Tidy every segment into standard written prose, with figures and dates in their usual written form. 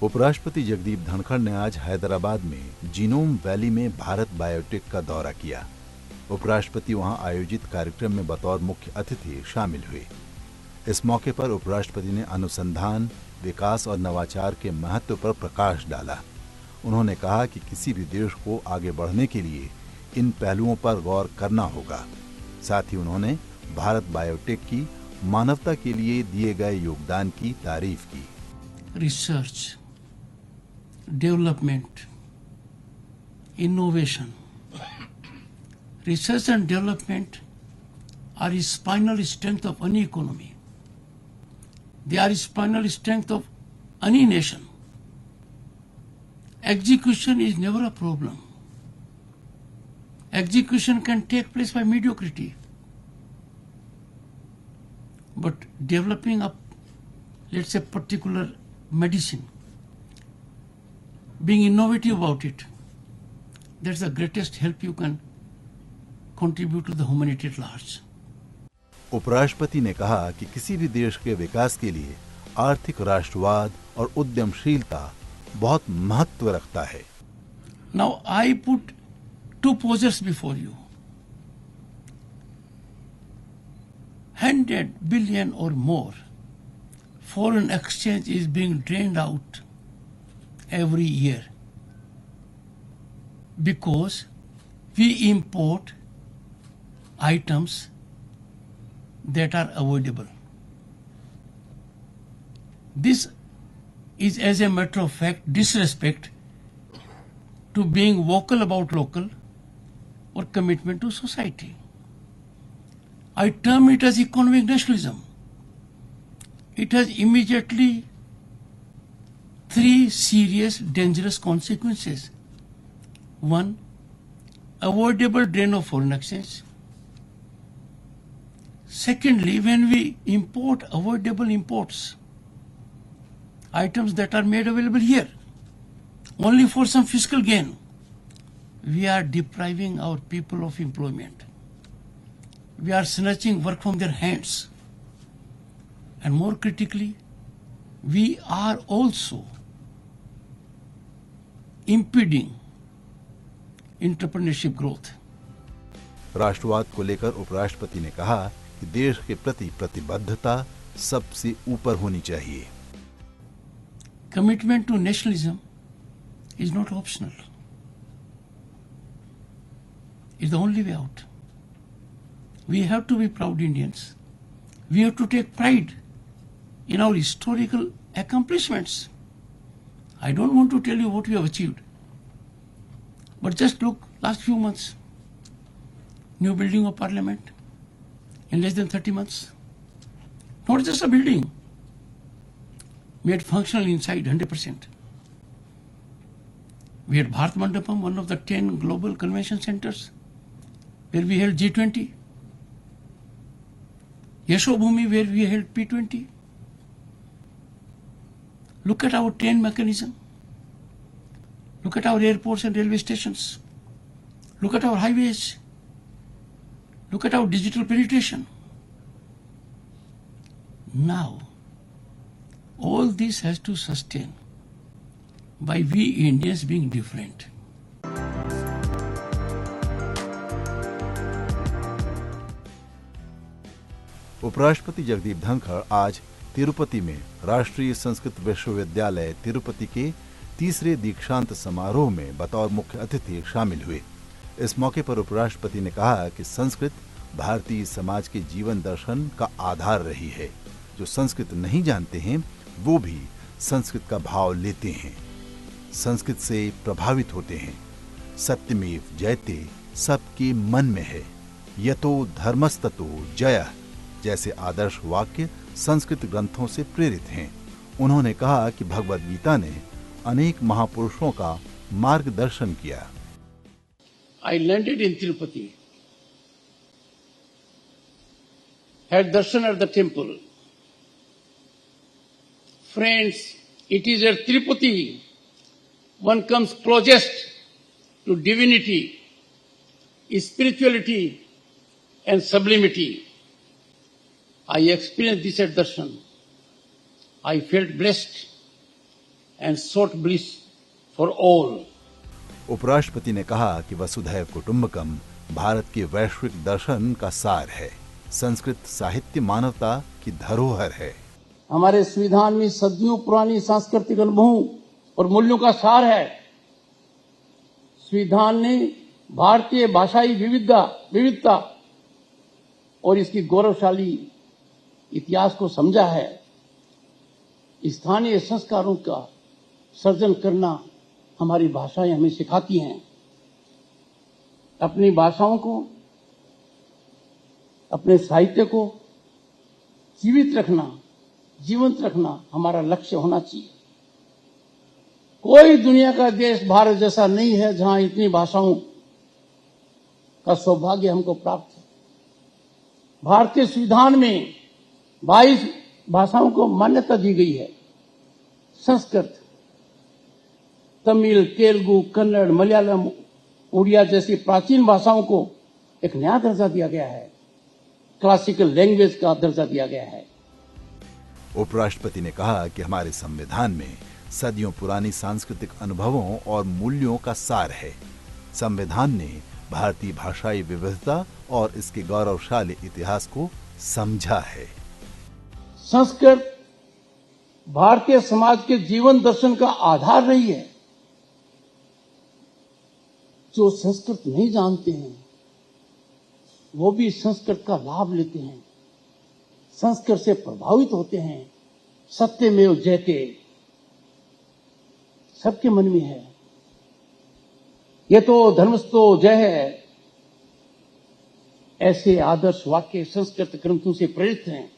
उपराष्ट्रपति जगदीप धनखड़ ने आज हैदराबाद में जीनोम वैली में भारत बायोटेक का दौरा किया। उपराष्ट्रपति वहां आयोजित कार्यक्रम में बतौर मुख्य अतिथि शामिल हुए। इस मौके पर उपराष्ट्रपति ने अनुसंधान, विकास और नवाचार के महत्व पर प्रकाश डाला। उन्होंने कहा कि किसी भी देश को आगे बढ़ने के लिए इन पहलुओं पर गौर करना होगा। साथ ही उन्होंने भारत बायोटेक की मानवता के लिए दिए गए योगदान की तारीफ की। Research, development, innovation. Research and development are the spinal strength of any economy. They are the spinal strength of any nation. Execution is never a problem. Execution can take place by mediocrity. But developing a, let's say, particular medicine, being innovative about it, that's the greatest help you can contribute to the humanity at large. उपराष्ट्रपति ने कहा कि किसी भी देश के विकास के लिए आर्थिक राष्ट्रवाद और उद्यमशीलता बहुत महत्व रखता है। Now I put two poses before you. 100 billion or more foreign exchange is being drained out every year because we import items that are avoidable. This is, as a matter of fact, disrespect to being vocal about local or commitment to society. I term it as economic nationalism. It has immediately three serious, dangerous consequences. One, avoidable drain of foreign exchange. Secondly, when we import avoidable imports, items that are made available here only for some fiscal gain, we are depriving our people of employment. We are snatching work from their hands. And more critically, we are also impeding entrepreneurship growth. राष्ट्रवाद को लेकर उपराष्ट्रपति ने कहा कि देश के प्रति प्रतिबद्धता सबसे ऊपर होनी चाहिए। Commitment to nationalism is not optional. It's the only way out. We have to be proud Indians. We have to take pride in our historical accomplishments. I don't want to tell you what we have achieved. But just look, last few months, new building of parliament in less than 30 months. Not just a building, made functional inside 100%. We had Bharat Mandapam, one of the 10 global convention centers, where we held G20. Yashobhumi, where we held P20. Look at our train mechanism. Look at our airports and railway stations. Look at our highways. Look at our digital penetration. Now, all this has to sustain by we Indians being different. उपराष्ट्रपति जगदीप धनखड़ आज तिरुपति में राष्ट्रीय संस्कृत विश्वविद्यालय तिरुपति के तीसरे दीक्षांत समारोह में बतौर मुख्य अतिथि शामिल हुए। इस मौके पर उपराष्ट्रपति ने कहा कि संस्कृत भारतीय समाज के जीवन दर्शन का आधार रही है। जो संस्कृत नहीं जानते हैं वो भी संस्कृत का भाव लेते हैं, संस्कृत से प्रभावित होते हैं। सत्यमेव जयते सबके मन में है, यतो धर्मस्ततो जयः जैसे आदर्श वाक्य संस्कृत ग्रंथों से प्रेरित हैं। उन्होंने कहा कि भगवद गीता ने अनेक महापुरुषों का मार्गदर्शन किया। I landed in Tirupati, had darshan at the temple. Friends, it is at Tirupati one comes closest to divinity, spirituality and sublimity. I experienced this at darshan. I felt blessed and sought bliss for all. उपराष्ट्रपति ने कहा कि वसुधैव कुटुंबकम भारत के वैश्विक दर्शन का सार है। संस्कृत साहित्य मानवता की धरोहर है। हमारे संविधान में सदियों पुरानी सांस्कृतिक अनुभवों और मूल्यों का सार है। संविधान ने भारतीय भाषाई विविधता और इसकी गौरवशाली इतिहास को समझा है। स्थानीय संस्कारों का सर्जन करना हमारी भाषाएं हमें सिखाती हैं। अपनी भाषाओं को, अपने साहित्य को जीवित रखना, जीवंत रखना हमारा लक्ष्य होना चाहिए। कोई दुनिया का देश भारत जैसा नहीं है जहां इतनी भाषाओं का सौभाग्य हमको प्राप्त है। भारतीय संविधान में 22 भाषाओं को मान्यता दी गई है। संस्कृत, तमिल, तेलुगु, कन्नड़, मलयालम, उड़िया जैसी प्राचीन भाषाओं को एक नया दर्जा दिया गया है। क्लासिकल लैंग्वेज का दर्जा दिया गया है। उपराष्ट्रपति ने कहा कि हमारे संविधान में सदियों पुरानी सांस्कृतिक अनुभवों और मूल्यों का सार है। संविधान ने भारतीय भाषाई विविधता और इसके गौरवशाली इतिहास को समझा है। संस्कृत भारतीय समाज के जीवन दर्शन का आधार रही है। जो संस्कृत नहीं जानते हैं वो भी संस्कृत का लाभ लेते हैं, संस्कृत से प्रभावित होते हैं। सत्यमेव जयते सबके मन में है। ये तो धर्मस्थो जय है, ऐसे आदर्श वाक्य संस्कृत ग्रंथों से प्रेरित हैं।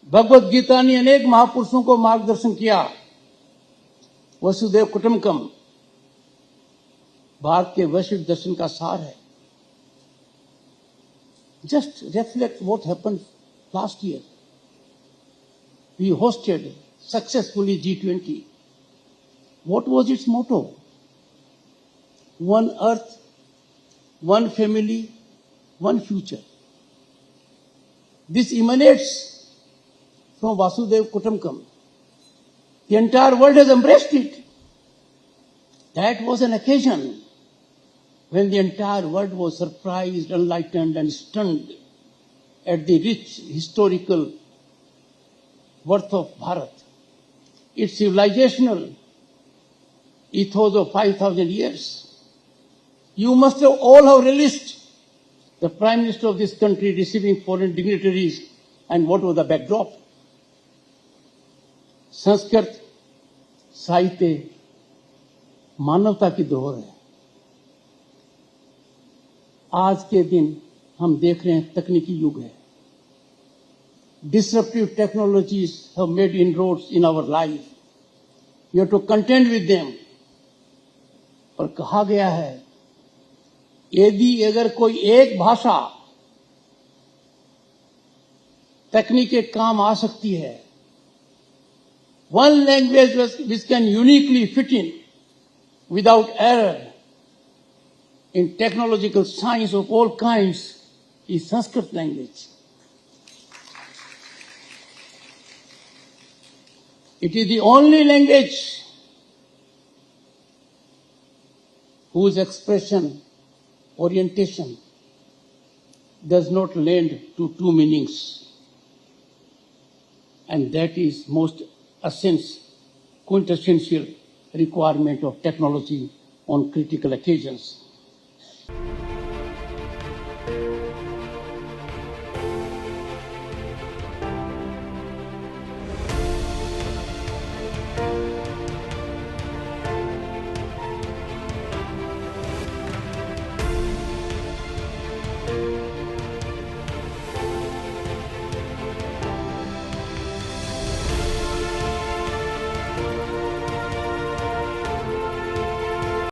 भगवत गीता ने अनेक महापुरुषों को मार्गदर्शन किया। वसुधैव कुटुंबकम भारत के वैश्विक दर्शन का सार है। Just reflect what happened last year. We hosted successfully G20. What was its motto? One earth, one family, one future. This emanates from Vasudhaiva Kutumbakam. The entire world has embraced it. That was an occasion when the entire world was surprised, enlightened, and stunned at the rich historical worth of Bharat. Its civilizational ethos of 5,000 years. You must have all have relished the Prime Minister of this country receiving foreign dignitaries, and what was the backdrop? Sanskrit साहित्य मानवता की धरोहर है। आज के दिन हम देख रहे हैं तकनीकी युग है। Disruptive technologies have made inroads in our life. We have to contend with them. और कहा गया है यदि अगर कोई एक भाषा तकनीक के काम आ सकती है, one language which can uniquely fit in without error in technological science of all kinds is Sanskrit language. It is the only language whose expression, orientation does not lend to two meanings. And that is most quintessential requirement of technology on critical occasions.